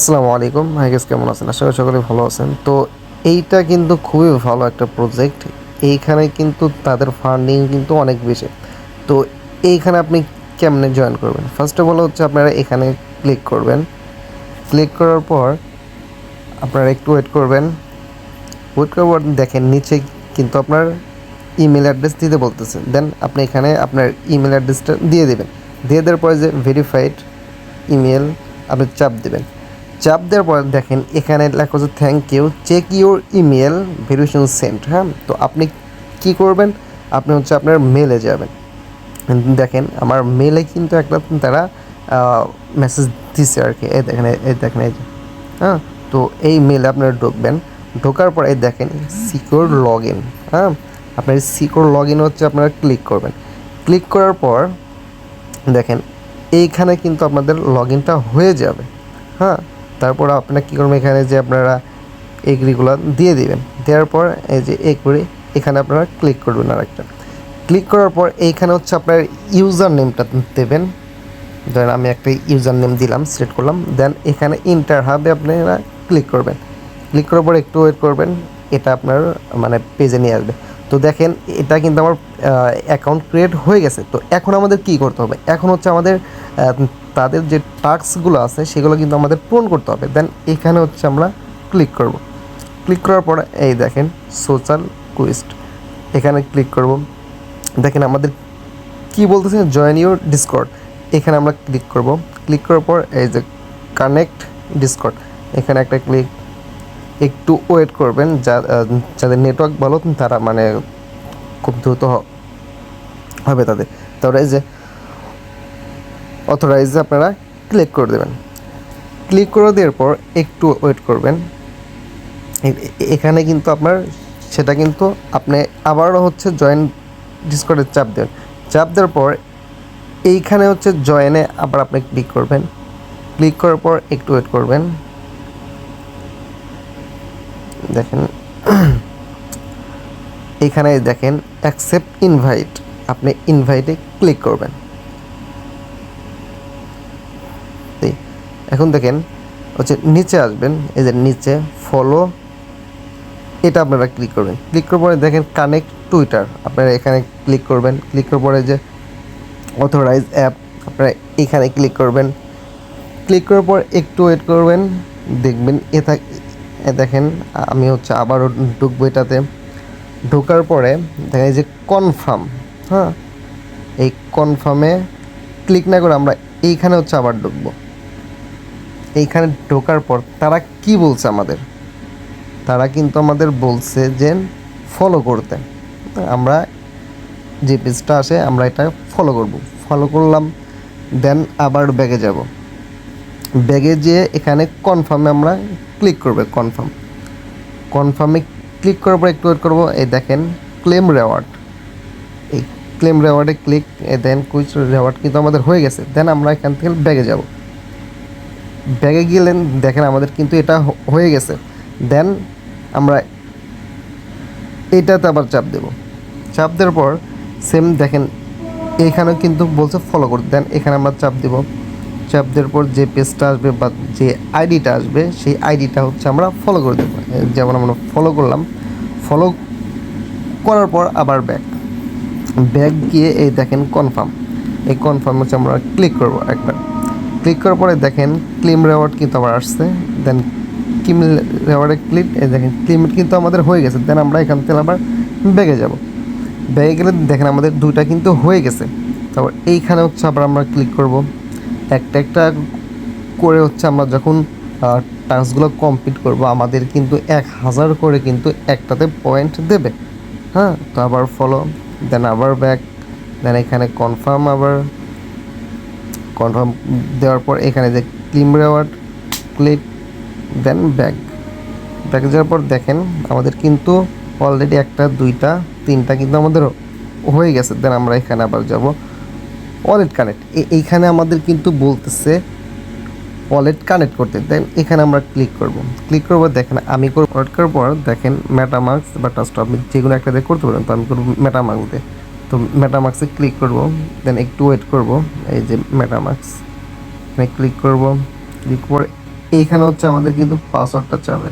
আসসালামু আলাইকুম। Hi guys, কেমন আছেন? আশা করি সকলে ভালো আছেন। তো এইটা কিন্তু খুবই ভালো একটা প্রজেক্ট। এইখানে কিন্তু তাদের ফান্ডিং কিন্তু অনেক বেশি। তো এইখানে আপনি কেমনে জয়েন করবেন? ফার্স্ট অফ অল হচ্ছে আপনারা এখানে ক্লিক করবেন। ক্লিক করার পর আপনারা একটু ওয়েট করবেন। ওয়েট করার পর দেখেন নিচে কিন্তু আপনার ইমেল অ্যাড্রেস দিতে বলতেছে। দেন আপনি এখানে আপনার ইমেল অ্যাড্রেসটা দিয়ে দেবেন। দিয়ে দেওয়ার পরে যে ভেরিফাইড ইমেল আপনি চাপ দেবেন। চাপ দেওয়ার পর দেখেন এখানে লেখা হচ্ছে thank you, check your email verification sent. হ্যাঁ, তো আপনি কি করবেন? আপনি হচ্ছে আপনার মেলে যাবেন। দেখেন আমার মেলে কিন্তু একটা তারা মেসেজ দিছে আর কি। এই দেখেন এই যে, হ্যাঁ। তো এই মেলে আপনারা ঢুকবেন। ঢোকার পর এই দেখেন সিকিউর লগ ইন। হ্যাঁ, আপনার সিকিউর লগ ইন হচ্ছে আপনারা ক্লিক করবেন। ক্লিক করার পর দেখেন এইখানে কিন্তু আপনাদের লগ ইনটা হয়ে যাবে। হ্যাঁ, তারপর আপনারা কী করবেন? এখানে যে আপনারা এগ্রিগুলো দিয়ে দিবেন। দেওয়ার পর এই যে এগ্রি, এখানে আপনারা ক্লিক করবেন আরেকটা। ক্লিক করার পর এইখানে হচ্ছে আপনার ইউজার নেমটা দেবেন। ধরেন আমি একটা ইউজার নেম দিলাম, সিলেক্ট করলাম। দেন এখানে ইন্টার হাবে আপনারা ক্লিক করবেন। ক্লিক করার পর একটু ওয়েট করবেন, এটা আপনার মানে পেজে নিয়ে আসবে। তো দেখেন এটা কিন্তু আমার অ্যাকাউন্ট ক্রিয়েট হয়ে গেছে। তো এখন আমাদের কি করতে হবে? এখন হচ্ছে আমাদের তাদের যে টাস্কগুলো আছে সেগুলো কিন্তু আমাদের পূরণ করতে হবে। দেন এখানে হচ্ছে আমরা ক্লিক করব। ক্লিক করার পর এই দেখেন সোশ্যাল কুইস্ট, এখানে ক্লিক করব। দেখেন আমাদের কি বলতেছে, জয়েন ইউর ডিসকর্ড। এখানে আমরা ক্লিক করব। ক্লিক করার পর এই যে কানেক্ট ডিসকর্ড, এখানে একটা ক্লিক। একটু ওয়েট করবেন, যাদের নেটওয়ার্ক ভালো তারা মানে খুব দ্রুত হবে তাদের। তারপরে এই যে অথরাইজে আপনারা ক্লিক করে দেবেন। ক্লিক করে দেওয়ার পর একটু ওয়েট করবেন। এখানে কিন্তু আপনার সেটা কিন্তু আপনি আবারও হচ্ছে জয়েন ডিসকর্ডে চাপ দেবেন। চাপ দেওয়ার পর এইখানে হচ্ছে জয়েনে আবার আপনি ক্লিক করবেন। ক্লিক করার পর একটু ওয়েট করবেন। দেখেন এখানে দেখেন অ্যাকসেপ্ট ইনভাইট, আপনি ইনভাইটে ক্লিক করবেন। এখন দেখেন হচ্ছে নিচে আসবেন, এই যে নিচে ফলো, এটা আপনারা ক্লিক করবেন। ক্লিক করার পরে দেখেন কানেক্ট টুইটার, আপনারা এখানে ক্লিক করবেন। ক্লিক করার পরে যে অথরাইজ অ্যাপ, আপনারা এখানে ক্লিক করবেন। ক্লিক করার পর একটু ওয়েট করবেন, দেখবেন দেখেন আমি হচ্ছে আবারও ঢুকবো এটাতে। ঢোকার পরে দেখেন এই যে কনফার্ম। হ্যাঁ, এই কনফার্মে ক্লিক না করে আমরা এইখানে হচ্ছে আবার ঢুকবো। এইখানে ঢোকার পর তারা কি বলছে আমাদের, তারা কিন্তু আমাদের বলছে যে ফলো করতে। আমরা যে পেজটা আসে আমরা এটা ফলো করব। ফলো করলাম। দেন আবার ব্যাগে যাব। ব্যাগে যেয়ে এখানে কনফার্মে আমরা ক্লিক করবো। কনফার্মে ক্লিক করার পর একটু ওয়েট করবো। এই দেখেন ক্লেম রেওয়ার্ড, এই ক্লেম রেওয়ার্ডে ক্লিক। দেন কুইজ রেওয়ার্ড কিন্তু আমাদের হয়ে গেছে। দেন আমরা এখান থেকে ব্যাগে যাব। ব্যাগে গেলেন দেখেন আমাদের কিন্তু এটা হয়ে গেছে। দেন আমরা এইটাতে আবার চাপ দেব। চাপ দেওয়ার পর সেম দেখেন এইখানেও কিন্তু বলছে ফলো করতে। দেন এখানে আমরা চাপ দেব। চাপ দেওয়ার পর যে পেজটা আসবে বা যে আইডিটা আসবে সেই আইডিটা হচ্ছে আমরা ফলো করে দেবো। যেমন আমরা ফলো করলাম। ফলো করার পর আবার ব্যাক গিয়ে এই দেখেন কনফার্ম, এই কনফার্ম হচ্ছে আমরা ক্লিক করবো একবার। ক্লিক করার পরে দেখেন ক্লেম রেওয়ার্ড কিন্তু আবার আসছে। দেন ক্লেম রেওয়ার্ডে ক্লিক, এই দেখেন ক্লেম কিন্তু আমাদের হয়ে গেছে। দেন আমরা এখান থেকে আবার ব্যাগে যাব। ব্যাগে গেলে দেখেন আমাদের দুইটা কিন্তু হয়ে গেছে। তারপর এইখানে হচ্ছে আবার আমরা ক্লিক করব। একটা একটা করে হচ্ছে আমরা যখন টাস্কগুলো কমপ্লিট করব আমাদের কিন্তু 1000 করে কিন্তু একটাতে পয়েন্ট দেবে। হ্যাঁ, তো আবার ফলো, দেন আবার ব্যাক, দেন এখানে কনফার্ম, আবার কনফার্ম দেওয়ার পর এখানে যে claim reward click, then back যাওয়ার পর দেখেন আমাদের কিন্তু অলরেডি একটা দুইটা তিনটা কিন্তু আমাদের হয়ে গেছে। দেন আমরা এখানে আবার যাব ওয়ালেট কানেক্ট। এইখানে আমাদের কিন্তু বলতেছে ওয়ালেট কানেক্ট করতে। দেন এখানে আমরা ক্লিক করব। দেখেন আমি ওয়ালেট করার পর দেখেন মেটামাস্ক বা ট্রাস্ট, আপনি যেগুলো একটা দিয়ে করতে পারেন। তো আমি করবো মেটামাস্ক দিয়ে। তো মেটামাস্কে ক্লিক করব। দেন একটু ওয়েট করব। এই যে মেটামাস্ক, এখানে ক্লিক করব। ক্লিক করে এইখানে হচ্ছে আমাদের কিন্তু পাসওয়ার্ডটা চাবে।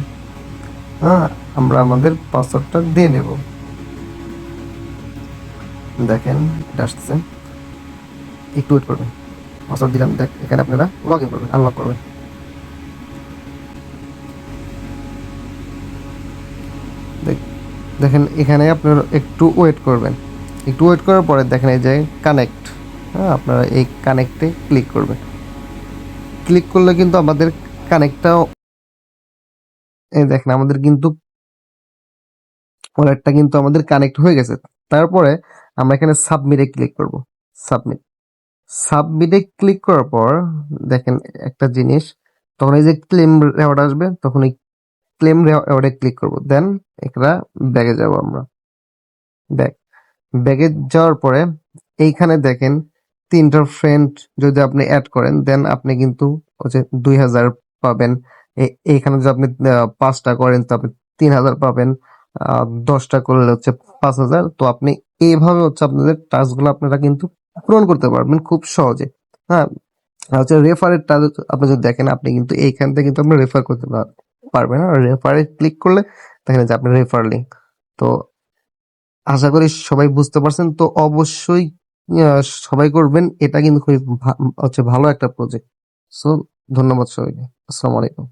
হ্যাঁ, আমরা আমাদের পাসওয়ার্ডটা দিয়ে নেব। দেখেন এটা আসতেছে, একটু ওয়েট করবেন। পাসওয়ার্ড দিলাম, দেখ এখানে আপনারা লগ ইন করবেন, আনলক করবেন। দেখেন এখানে আপনারা একটু ওয়েট করবেন। একটু ওয়েট করার পরে দেখেন এই যে কানেক্ট, হ্যাঁ আপনারা এই কানেক্টে ক্লিক করবেন। ক্লিক করলে কিন্তু আমাদের কানেক্টটাও, এই দেখেন আমাদের কিন্তু ওয়ালেটটা কিন্তু আমাদের কানেক্ট হয়ে গেছে। তারপরে আমরা এখানে সাবমিটে ক্লিক করব। সাবমিট, সাবমিটে ক্লিক করার পর দেখেন একটা জিনিস, তখন এই যে ক্লেম রেওয়ার্ড আসবে, তখন এই ক্লেম রেওয়ার্ডে ক্লিক করব। দেন একটা ব্যাগে যাব আমরা। ব্যাগ, ব্যাগে যাওয়ার পরে এইখানে দেখেন ৩টা ফ্রেন্ড যদি আপনি এড করেন, দেন আপনি কিন্তু হচ্ছে ২,০০০ পাবেন। এইখানে যদি আপনি ৫টা করেন তো আপনি ৩,০০০ পাবেন। ১০টা করলে হচ্ছে ৫,০০০। তো আপনি এইভাবে হচ্ছে আপনাদের টাস্কগুলো আপনারা কিন্তু পূরণ করতে পারবেন খুব সহজে। হ্যাঁ, আর হচ্ছে রেফারের টাস্ক আপনি যদি দেখেন, আপনি কিন্তু এইখান থেকে কিন্তু আপনি রেফার করতে পারবেন। আর রেফারে ক্লিক করলে দেখেন যে আপনার রেফার লিঙ্ক। তো আশা করি সবাই বুঝতে পারছেন। তো অবশ্যই সবাই করবেন। এটা কিন্তু খুবই হচ্ছে ভালো একটা প্রজেক্ট। সো ধন্যবাদ সবাইকে। আসসালামু আলাইকুম।